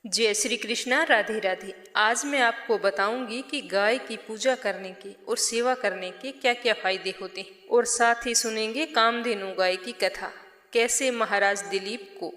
जय श्री कृष्णा। राधे राधे। आज मैं आपको बताऊंगी कि गाय की पूजा करने के और सेवा करने के क्या क्या फायदे होते हैं, और साथ ही सुनेंगे कामधेनु गाय की कथा। कैसे महाराज दिलीप को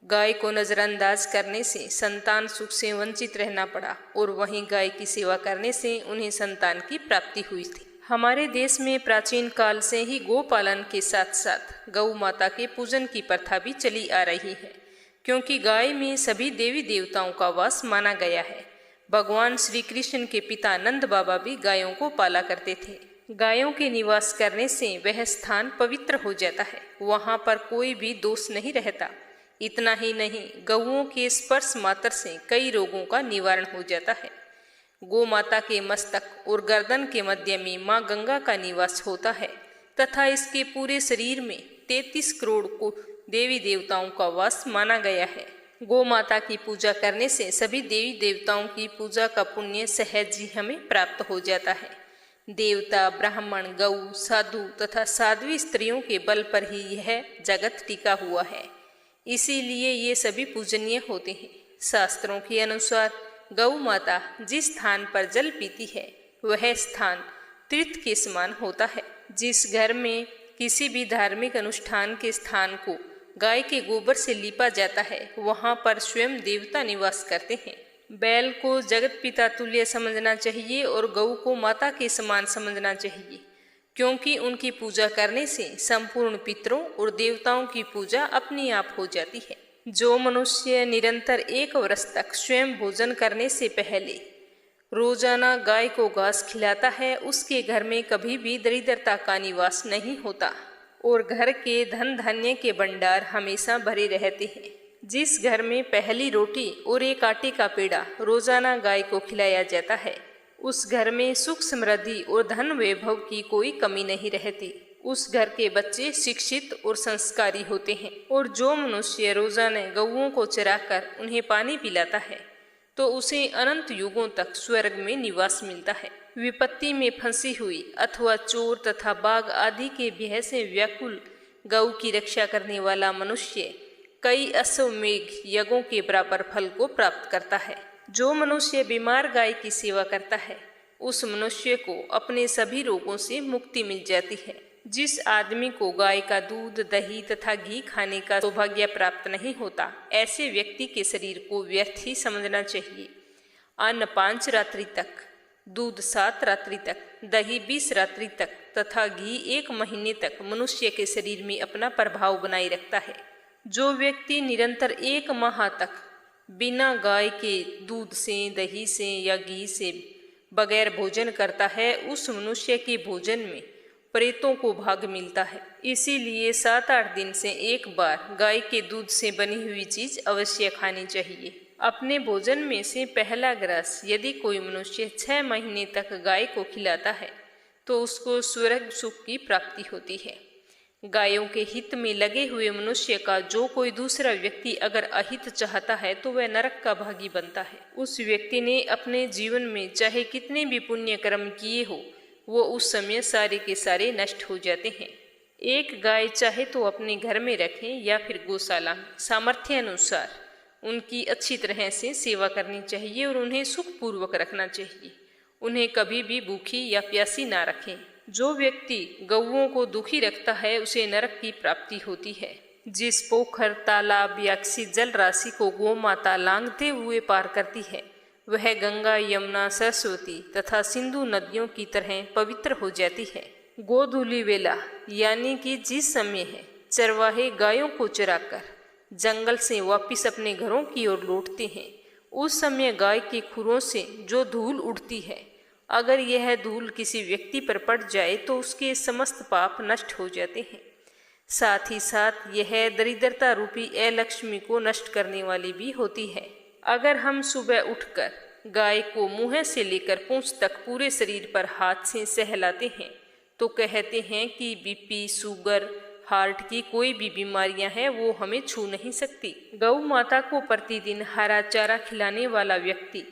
गाय को नजरअंदाज करने से संतान सुख से वंचित रहना पड़ा, और वहीं गाय की सेवा करने से उन्हें संतान की प्राप्ति हुई थी। हमारे देश में प्राचीन काल से ही गोपालन के साथ साथ गौ माता के पूजन की प्रथा भी चली आ रही है, क्योंकि गाय में सभी देवी देवताओं का वास माना गया है। भगवान श्री कृष्ण के पिता नंद बाबा भी गायों को पाला करते थे। गायों के निवास करने से वह स्थान पवित्र हो जाता है, वहां पर कोई भी दोष नहीं रहता। इतना ही नहीं, गौओं के स्पर्श मात्र से कई रोगों का निवारण हो जाता है। गौ माता के मस्तक और गर्दन के मध्य में माँ गंगा का निवास होता है तथा इसके पूरे शरीर में 33 करोड़ को देवी देवताओं का वास माना गया है। गौ माता की पूजा करने से सभी देवी देवताओं की पूजा का पुण्य सहज ही हमें प्राप्त हो जाता है। देवता, ब्राह्मण, गौ, साधु तथा साध्वी स्त्रियों के बल पर ही यह जगत टिका हुआ है, इसीलिए ये सभी पूजनीय होते हैं। शास्त्रों के अनुसार गौ माता जिस स्थान पर जल पीती है वह स्थान तीर्थ के समान होता है। जिस घर में किसी भी धार्मिक अनुष्ठान के स्थान को गाय के गोबर से लीपा जाता है, वहां पर स्वयं देवता निवास करते हैं। बैल को जगत पिता तुल्य समझना चाहिए और गौ को माता के समान समझना चाहिए, क्योंकि उनकी पूजा करने से संपूर्ण पितरों और देवताओं की पूजा अपने आप हो जाती है। जो मनुष्य निरंतर 1 वर्ष तक स्वयं भोजन करने से पहले रोजाना गाय को घास खिलाता है, उसके घर में कभी भी दरिद्रता का निवास नहीं होता और घर के धन धान्य के भंडार हमेशा भरे रहते हैं। जिस घर में पहली रोटी और एक आटे का पेड़ा रोजाना गाय को खिलाया जाता है, उस घर में सुख समृद्धि और धन वैभव की कोई कमी नहीं रहती। उस घर के बच्चे शिक्षित और संस्कारी होते हैं। और जो मनुष्य रोजाना गौओं को चराकर उन्हें पानी पिलाता है तो उसे अनंत युगों तक स्वर्ग में निवास मिलता है। विपत्ति में फंसी हुई अथवा चोर तथा बाघ आदि के भय से व्याकुल गौ की रक्षा करने वाला मनुष्य कई अश्वमेघ यज्ञों के बराबर फल को प्राप्त करता है। जो मनुष्य बीमार गाय की सेवा करता है, उस मनुष्य को अपने सभी रोगों से मुक्ति मिल जाती है। जिस आदमी को गाय का दूध, दही तथा घी खाने का सौभाग्य प्राप्त नहीं होता, ऐसे व्यक्ति के शरीर को व्यर्थ ही समझना चाहिए। अन्न 5 रात्रि तक, दूध 7 रात्रि तक, दही 20 रात्रि तक तथा घी 1 महीने तक मनुष्य के शरीर में अपना प्रभाव बनाए रखता है। जो व्यक्ति निरंतर 1 माह तक बिना गाय के दूध से, दही से या घी से बगैर भोजन करता है, उस मनुष्य के भोजन में प्रेतों को भाग मिलता है। इसीलिए 7-8 दिन से एक बार गाय के दूध से बनी हुई चीज अवश्य खानी चाहिए। अपने भोजन में से पहला ग्रास यदि कोई मनुष्य 6 महीने तक गाय को खिलाता है तो उसको स्वर्ग सुख की प्राप्ति होती है। गायों के हित में लगे हुए मनुष्य का जो कोई दूसरा व्यक्ति अगर अहित चाहता है तो वह नरक का भागी बनता है। उस व्यक्ति ने अपने जीवन में चाहे कितने भी पुण्य कर्म किए हो, वो उस समय सारे के सारे नष्ट हो जाते हैं। एक गाय चाहे तो अपने घर में रखें या फिर गौशाला में, सामर्थ्य अनुसार उनकी अच्छी तरह से सेवा करनी चाहिए और उन्हें सुखपूर्वक रखना चाहिए। उन्हें कभी भी भूखी या प्यासी ना रखें। जो व्यक्ति गौओं को दुखी रखता है उसे नरक की प्राप्ति होती है। जिस पोखर, तालाब या किसी जल राशि को गौ माता लांघते हुए पार करती है, वह गंगा, यमुना, सरस्वती तथा सिंधु नदियों की तरह पवित्र हो जाती है। गोधूली वेला यानी कि जिस समय है चरवाहे गायों को चराकर जंगल से वापिस अपने घरों की ओर लौटते हैं, उस समय गाय के खुरों से जो धूल उड़ती है, अगर यह धूल किसी व्यक्ति पर पड़ जाए तो उसके समस्त पाप नष्ट हो जाते हैं। साथ ही साथ यह दरिद्रता रूपी अलक्ष्मी को नष्ट करने वाली भी होती है। अगर हम सुबह उठकर गाय को मुंह से लेकर पूंछ तक पूरे शरीर पर हाथ से सहलाते हैं तो कहते हैं कि बीपी, शुगर, हार्ट की कोई भी बीमारियां हैं वो हमें छू नहीं सकती। गौ माता को प्रतिदिन हरा चारा खिलाने वाला व्यक्ति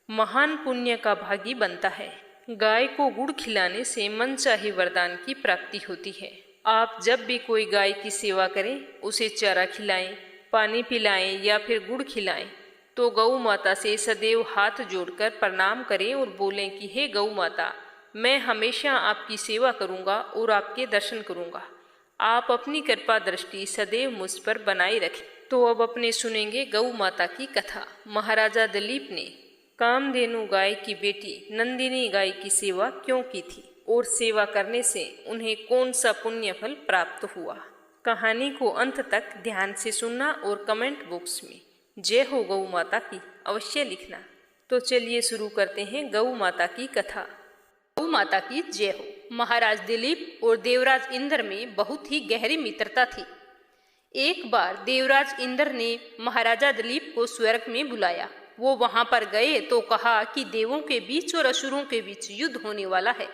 महान पुण्य का भागी बनता है। गाय को गुड़ खिलाने से मनचाहे वरदान की प्राप्ति होती है। आप जब भी कोई गाय की सेवा करें, उसे चारा खिलाएं, पानी पिलाएं या फिर गुड़ खिलाएं, तो तो गौ माता से सदैव हाथ जोड़कर प्रणाम करें और बोलें कि हे गौ माता, मैं हमेशा आपकी सेवा करूंगा और आपके दर्शन करूंगा। आप अपनी कृपा दृष्टि सदैव मुझ पर बनाए रखें। तो अब अपने सुनेंगे गौ माता की कथा। महाराजा दिलीप ने कामधेनु गाय की बेटी नंदिनी गाय की सेवा क्यों की थी और सेवा करने से उन्हें कौन सा पुण्य फल प्राप्त हुआ। कहानी को अंत तक ध्यान से सुनना और कमेंट बॉक्स में जय हो गौ माता की अवश्य लिखना। तो चलिए शुरू करते हैं गौ माता की कथा। गौ माता की जय हो। महाराज दिलीप और देवराज इंद्र में बहुत ही गहरी मित्रता थी। एक बार देवराज इंद्र ने महाराजा दिलीप को स्वर्ग में बुलाया। वो वहां पर गए तो कहा कि देवों के बीच और असुरों के बीच युद्ध होने वाला है,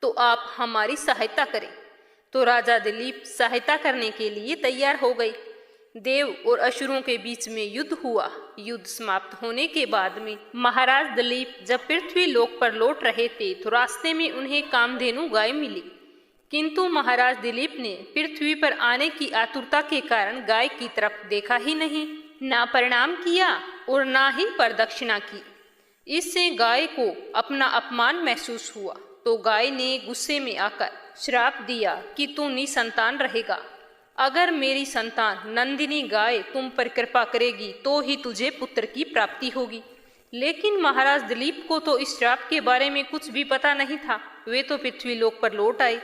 तो आप हमारी सहायता करें। तो राजा दिलीप सहायता करने के लिए तैयार हो गए। देव और असुरों के बीच में युद्ध हुआ। युद्ध समाप्त होने के बाद में महाराज दिलीप जब पृथ्वी लोक पर लौट रहे थे तो रास्ते में उन्हें कामधेनु गाय मिली, किंतु महाराज दिलीप ने पृथ्वी पर आने की आतुरता के कारण गाय की तरफ देखा ही नहीं, ना प्रणाम किया और ना ही प्रदक्षिणा की। इससे गाय को अपना अपमान महसूस हुआ। तो गाय ने गुस्से में आकर श्राप दिया कि तू निसंतान रहेगा। अगर मेरी संतान नंदिनी गाय तुम पर कृपा करेगी तो ही तुझे पुत्र की प्राप्ति होगी। लेकिन महाराज दिलीप को तो इस श्राप के बारे में कुछ भी पता नहीं था। वे तो पृथ्वी लोक पर लौट आए।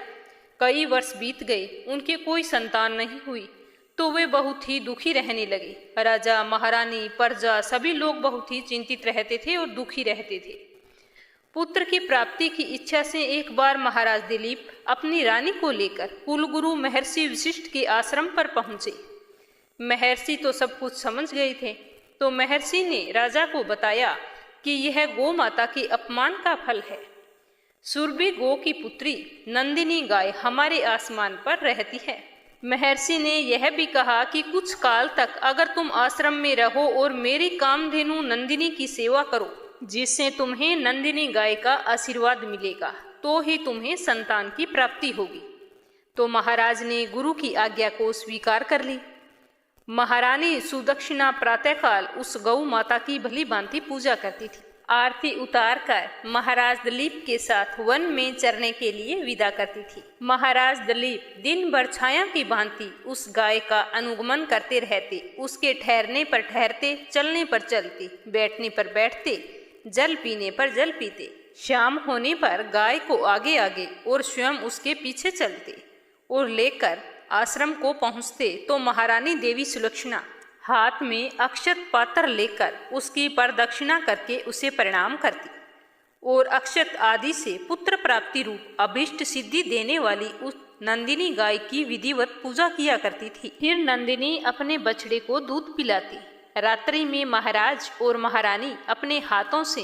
कई वर्ष बीत गए, उनके कोई संतान नहीं हुई, तो वे बहुत ही दुखी रहने लगे। राजा, महारानी, प्रजा सभी लोग बहुत ही चिंतित रहते थे और दुखी रहते थे। पुत्र की प्राप्ति की इच्छा से एक बार महाराज दिलीप अपनी रानी को लेकर कुलगुरु महर्षि वशिष्ठ के आश्रम पर पहुंचे। महर्षि तो सब कुछ समझ गए थे। तो महर्षि ने राजा को बताया कि यह गौ माता के अपमान का फल है। सुरभि गौ की पुत्री नंदिनी गाय हमारे आसमान पर रहती है। महर्षि ने यह भी कहा कि कुछ काल तक अगर तुम आश्रम में रहो और मेरी कामधेनु नंदिनी की सेवा करो, जिससे तुम्हें नंदिनी गाय का आशीर्वाद मिलेगा, तो ही तुम्हें संतान की प्राप्ति होगी। तो महाराज ने गुरु की आज्ञा को स्वीकार कर ली। महारानी सुदक्षिणा प्रातःकाल उस गौ माता की भली भांति पूजा करती थी। आरती उतार कर महाराज दिलीप के साथ वन में चरने के लिए विदा करती थी। महाराज दिलीप दिन भर छाया की भांति उस गाय का अनुगमन करते रहते। उसके ठहरने पर ठहरते, चलने पर चलते, बैठने पर बैठते, जल पीने पर जल पीते। शाम होने पर गाय को आगे आगे और स्वयं उसके पीछे चलते और लेकर आश्रम को पहुँचते तो महारानी देवी सुलक्षणा हाथ में अक्षत पात्र लेकर उसकी प्रदक्षिणा करके उसे प्रणाम करती और अक्षत आदि से पुत्र प्राप्ति रूप अभीष्ट सिद्धि देने वाली उस नंदिनी गाय की विधिवत पूजा किया करती थी। फिर नंदिनी अपने बछड़े को दूध पिलाती। रात्रि में महाराज और महारानी अपने हाथों से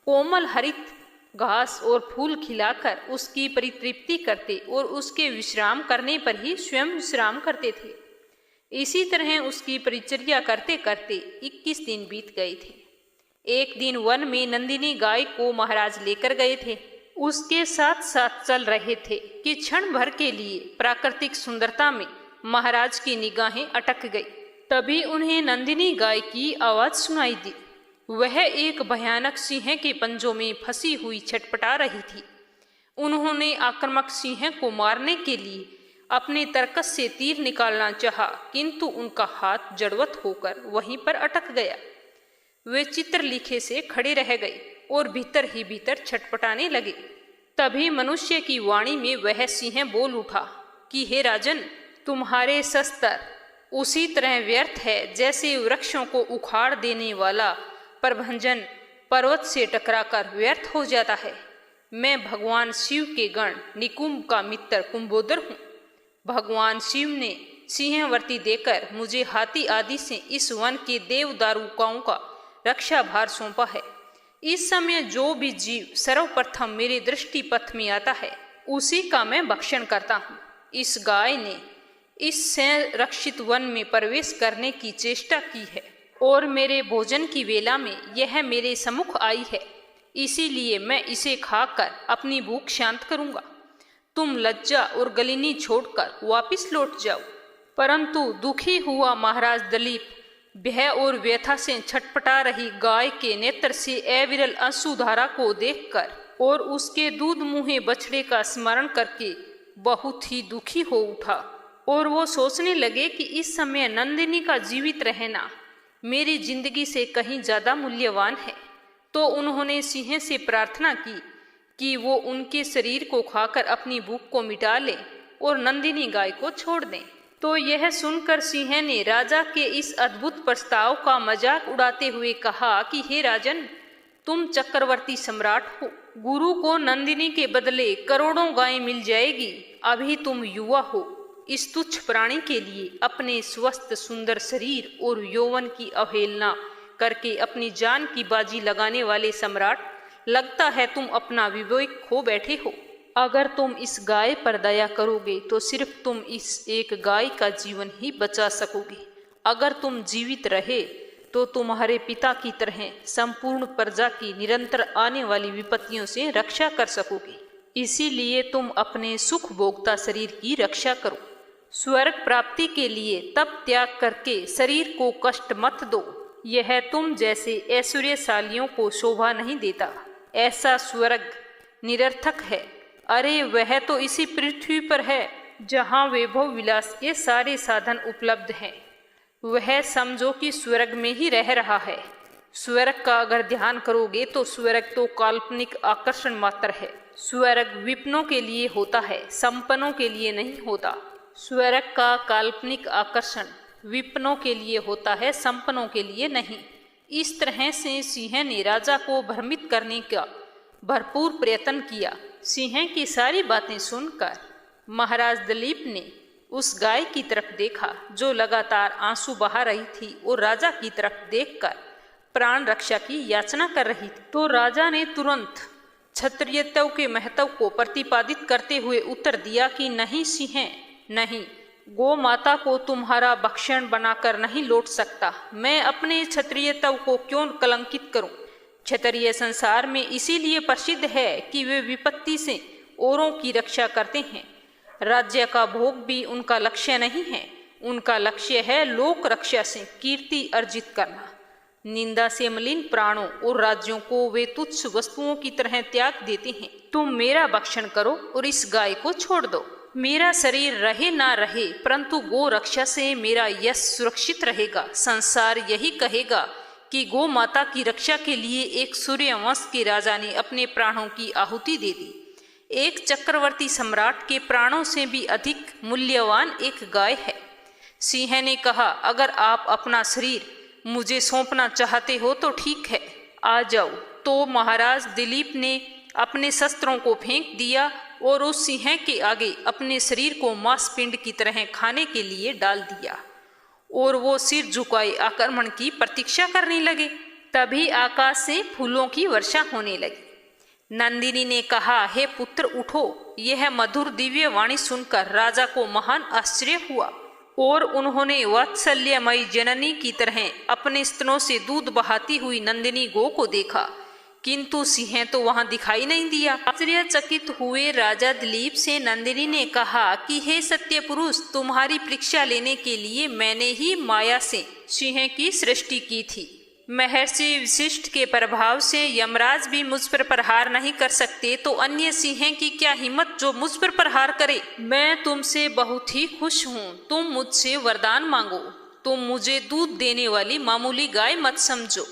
कोमल हरित घास और फूल खिलाकर उसकी परितृप्ति करते और उसके विश्राम करने पर ही स्वयं विश्राम करते थे। इसी तरह उसकी परिचर्या करते करते 21 दिन बीत गए थे। एक दिन वन में नंदिनी गाय को महाराज लेकर गए थे। उसके साथ साथ चल रहे थे कि क्षण भर के लिए प्राकृतिक सुंदरता में महाराज की निगाहें अटक गई। तभी उन्हें नंदिनी गाय की आवाज सुनाई दी। वह एक भयानक सिंह के पंजों में फंसी हुई छटपटा रही थी। उन्होंने आक्रामक सिंह को मारने के लिए अपने तरकस से तीर निकालना चाहा, किंतु उनका हाथ जड़वत होकर वहीं पर अटक गया। वे चित्रलेखे से खड़े रह गए और भीतर ही भीतर छटपटाने लगे। तभी मनुष्य की वाणी में वह सिंह बोल उठा कि हे राजन, तुम्हारे शस्त्र उसी तरह व्यर्थ है जैसे वृक्षों को उखाड़ देने वाला प्रभंजन पर्वत से टकराकर व्यर्थ हो जाता है। मैं भगवान शिव के गण निकुंभ का मित्र कुंभोदर हूँ। भगवान शिव ने सिंहवर्ती देकर मुझे हाथी आदि से इस वन के देवदारुकाओं का रक्षा भार सौंपा है। इस समय जो भी जीव सर्वप्रथम मेरे दृष्टि पथ में आता है उसी का मैं भक्षण करता हूँ। इस गाय ने इस संरक्षित वन में प्रवेश करने की चेष्टा की है और मेरे भोजन की वेला में यह मेरे सम्मुख आई है, इसीलिए मैं इसे खाकर अपनी भूख शांत करूंगा। तुम लज्जा और गलिनी छोड़कर वापिस लौट जाओ। परंतु दुखी हुआ महाराज दिलीप भय और व्यथा से छटपटा रही गाय के नेत्र से अविरल आंसुधारा को देखकर और उसके दूध मुहे बछड़े का स्मरण करके बहुत ही दुखी हो उठा और वो सोचने लगे कि इस समय नंदिनी का जीवित रहना मेरी जिंदगी से कहीं ज्यादा मूल्यवान है। तो उन्होंने सिंह से प्रार्थना की कि वो उनके शरीर को खाकर अपनी भूख को मिटा ले और नंदिनी गाय को छोड़ दें। तो यह सुनकर सिंह ने राजा के इस अद्भुत प्रस्ताव का मजाक उड़ाते हुए कहा कि हे राजन, तुम चक्रवर्ती सम्राट हो, गुरु को नंदिनी के बदले करोड़ों गायें मिल जाएगी। अभी तुम युवा हो, इस तुच्छ प्राणी के लिए अपने स्वस्थ सुंदर शरीर और यौवन की अवहेलना करके अपनी जान की बाजी लगाने वाले सम्राट, लगता है तुम अपना विवेक खो बैठे हो। अगर तुम इस गाय पर दया करोगे तो सिर्फ तुम इस एक गाय का जीवन ही बचा सकोगे। अगर तुम जीवित रहे तो तुम्हारे पिता की तरह संपूर्ण प्रजा की निरंतर आने वाली विपत्तियों से रक्षा कर सकोगे। इसीलिए तुम अपने सुख भोगता शरीर की रक्षा करो। स्वर्ग प्राप्ति के लिए तप त्याग करके शरीर को कष्ट मत दो। यह तुम जैसे ऐश्वर्यशालियों को शोभा नहीं देता। ऐसा स्वर्ग निरर्थक है। अरे वह तो इसी पृथ्वी पर है जहाँ वैभव विलास के सारे साधन उपलब्ध हैं। वह समझो कि स्वर्ग में ही रह रहा है। स्वर्ग का अगर ध्यान करोगे तो स्वर्ग तो काल्पनिक आकर्षण मात्र है। स्वर्ग विपन्नों के लिए होता है, संपन्नों के लिए नहीं होता। स्वर्ग का काल्पनिक आकर्षण विपन्नों के लिए होता है, संपन्नों के लिए नहीं। इस तरह से सिंह ने राजा को भ्रमित करने का भरपूर प्रयत्न किया। सिंह की सारी बातें सुनकर महाराज दिलीप ने उस गाय की तरफ देखा जो लगातार आंसू बहा रही थी और राजा की तरफ देखकर प्राण रक्षा की याचना कर रही थी। तो राजा ने तुरंत क्षत्रियत्व के महत्व को प्रतिपादित करते हुए उत्तर दिया कि नहीं सिंह, नहीं, गो माता को तुम्हारा भक्षण बनाकर नहीं लौट सकता। मैं अपने क्षत्रियत्व को क्यों कलंकित करूं? क्षत्रिय संसार में इसीलिए प्रसिद्ध है कि वे विपत्ति से औरों की रक्षा करते हैं। राज्य का भोग भी उनका लक्ष्य नहीं है। उनका लक्ष्य है लोक रक्षा से कीर्ति अर्जित करना। निंदा से मलिन प्राणों और राज्यों को वे तुच्छ वस्तुओं की तरह त्याग देते हैं। तुम मेरा भक्षण करो और इस गाय को छोड़ दो। मेरा शरीर रहे ना रहे, परंतु गो रक्षा से मेरा यश सुरक्षित रहेगा। संसार यही कहेगा कि गो माता की रक्षा के लिए एक सूर्यवंश के राजा ने अपने प्राणों की आहुति दे दी। एक चक्रवर्ती सम्राट के प्राणों से भी अधिक मूल्यवान एक गाय है। सिंह ने कहा, अगर आप अपना शरीर मुझे सौंपना चाहते हो तो ठीक है, आ जाओ। तो महाराज दिलीप ने अपने शस्त्रों को फेंक दिया और उस सिंह के आगे अपने शरीर को मांसपिंड की तरह खाने के लिए डाल दिया और वो सिर झुकाए आक्रमण की प्रतीक्षा करने लगे। तभी आकाश से फूलों की वर्षा होने लगी। नंदिनी ने कहा, हे पुत्र उठो। यह मधुर दिव्य वाणी सुनकर राजा को महान आश्चर्य हुआ और उन्होंने वात्सल्यमयी जननी की तरह अपने स्तनों से दूध बहाती हुई नंदिनी गो को देखा, किंतु सिंह तो वहां दिखाई नहीं दिया। आश्चर्यचकित हुए राजा दिलीप से नंदिनी ने कहा कि हे सत्य पुरुष, तुम्हारी परीक्षा लेने के लिए मैंने ही माया से सिंह की सृष्टि की थी। महर्षि वशिष्ठ के प्रभाव से यमराज भी मुझ पर प्रहार नहीं कर सकते, तो अन्य सिंह की क्या हिम्मत जो मुझ पर प्रहार करे। मैं तुमसे बहुत ही खुश हूँ। तुम मुझसे वरदान मांगो। तुम मुझे दूध देने वाली मामूली गाय मत समझो,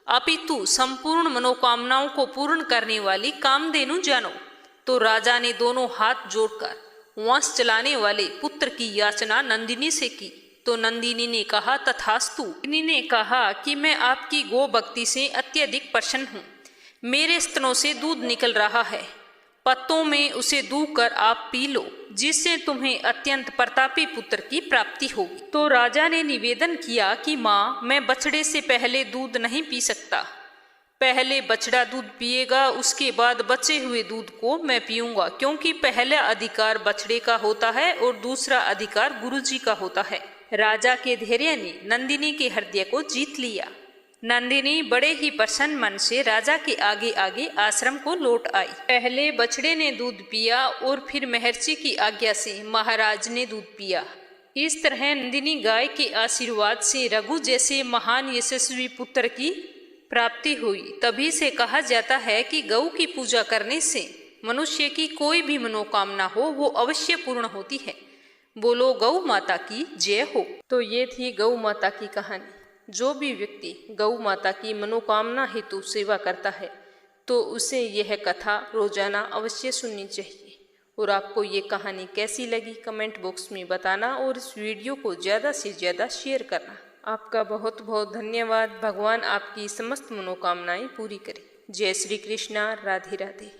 अपितु संपूर्ण मनोकामनाओं को पूर्ण करने वाली कामधेनु जानो। तो राजा ने दोनों हाथ जोड़कर वंश चलाने वाले पुत्र की याचना नंदिनी से की। तो नंदिनी ने कहा, तथास्तु। नंदिनी ने कहा कि मैं आपकी गो भक्ति से अत्यधिक प्रसन्न हूँ। मेरे स्तनों से दूध निकल रहा है, पत्तों में उसे दूकर आप पी लो, जिससे तुम्हें अत्यंत प्रतापी पुत्र की प्राप्ति होगी। तो राजा ने निवेदन किया कि माँ, मैं बछड़े से पहले दूध नहीं पी सकता। पहले बछड़ा दूध पिएगा, उसके बाद बचे हुए दूध को मैं पीऊंगा, क्योंकि पहला अधिकार बछड़े का होता है और दूसरा अधिकार गुरुजी का होता है। राजा के धैर्य ने नंदिनी के हृदय को जीत लिया। नंदिनी बड़े ही प्रसन्न मन से राजा के आगे आगे आश्रम को लौट आई। पहले बछड़े ने दूध पिया और फिर महर्षि की आज्ञा से महाराज ने दूध पिया। इस तरह नंदिनी गाय के आशीर्वाद से रघु जैसे महान यशस्वी पुत्र की प्राप्ति हुई। तभी से कहा जाता है कि गौ की पूजा करने से मनुष्य की कोई भी मनोकामना हो वो अवश्य पूर्ण होती है। बोलो गौ माता की जय हो। तो ये थी गौ माता की कहानी। जो भी व्यक्ति गौ माता की मनोकामना हेतु सेवा करता है तो उसे यह कथा रोजाना अवश्य सुननी चाहिए। और आपको ये कहानी कैसी लगी कमेंट बॉक्स में बताना और इस वीडियो को ज़्यादा से ज़्यादा शेयर करना। आपका बहुत बहुत धन्यवाद। भगवान आपकी समस्त मनोकामनाएं पूरी करे। जय श्री कृष्णा। राधे राधे।